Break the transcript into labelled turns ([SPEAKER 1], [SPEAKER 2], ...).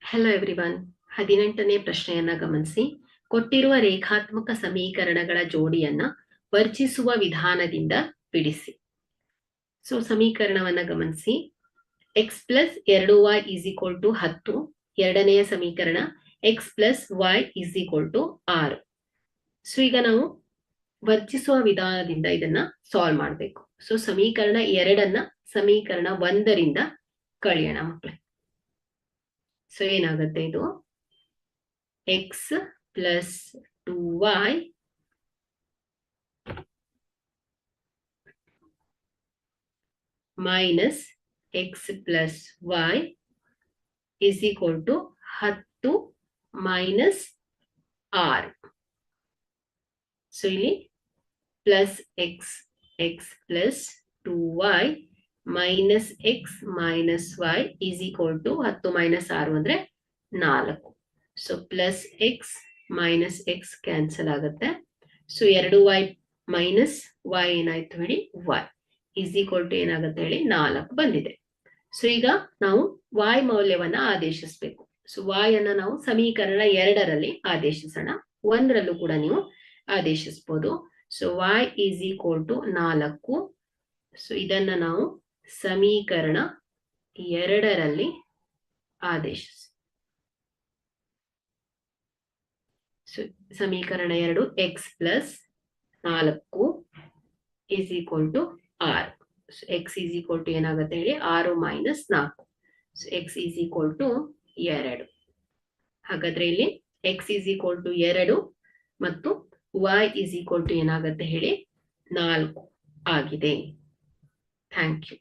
[SPEAKER 1] Hello everyone. 18ನೇ ಪ್ರಶ್ನೆಯನ್ನ ಗಮನಿಸಿ. ಕೊಟ್ಟಿರುವ ರೇಖಾತ್ಮಕ ಸಮೀಕರಣಗಳ ಜೋಡಿಯನ್ನ ವರ್ಜಿಸುವ ವಿಧಾನದಿಂದ ಬಿಡಿಸಿ. ಸೊ ಸಮೀಕರಣವನ್ನ ಗಮನಿಸಿ. X plus 2y is equal to 10. ಎರಡನೆಯ ಸಮೀಕರಣ x plus y is equal to 6. So ಈಗ ನಾವು ವರ್ಜಿಸುವ ವಿಧಾನದಿಂದ ಇದನ್ನ ಸಾಲ್ವ್ ಮಾಡಬೇಕು. ಸೊ ಸಮೀಕರಣ 2ಅನ್ನ ಸಮೀಕರಣ 1ರಿಂದ ಕಳೆಯೋಣ ಮಕ್ಕಳೇ. ಸೊ ಏನಾಗುತ್ತೆ ಇದು x plus 2y minus x plus y is equal to 10 minus 6. So ಇಲ್ಲಿ plus x plus 2y minus x minus y is equal to 10 minus 6 ಅಂದ್ರೆ 4. So plus x minus x cancel ಆಗುತ್ತೆ. So 2y minus y ಏನಾಯ್ತು ಹೇಳಿ Y is equal to ಏನಾಗುತ್ತೆ ಹೇಳಿ 4 ಬಂದಿದೆ. So ಈಗ ನಾವು y ಮೌಲ್ಯವನ್ನ ಆದೇಶಿಸಬೇಕು. ಸೊ y ಅನ್ನ ನಾವು ಸಮೀಕರಣ 2ರಲ್ಲಿ ಆದೇಶಿಸೋಣ. 1ರಲ್ಲೂ ಕೂಡ ನೀವು ಆದೇಶಿಸಬಹುದು. So y is equal to 4. So ಇದನ್ನ ನಾವು ಸಮೀಕರಣ 2ರಲ್ಲಿ ಆದೇಶಿಸಿ. ಸೊ ಸಮೀಕರಣ 2 x plus 4 is equal to 6. So x is equal to ಏನಾಗುತ್ತೆ ಹೇಳಿ 6 minus 4. So x is equal to 2. ಹಾಗಾದ್ರೆ ಇಲ್ಲಿ ಎಕ್ಸ್ ಈಸ್ ಈಕ್ವಲ್ ಟು 2 ಮತ್ತು y ಈಸ್ ಈಕ್ವಲ್ ಟು ಏನಾಗುತ್ತೆ ಹೇಳಿ 4 ಆಗಿದೆ. Thank you.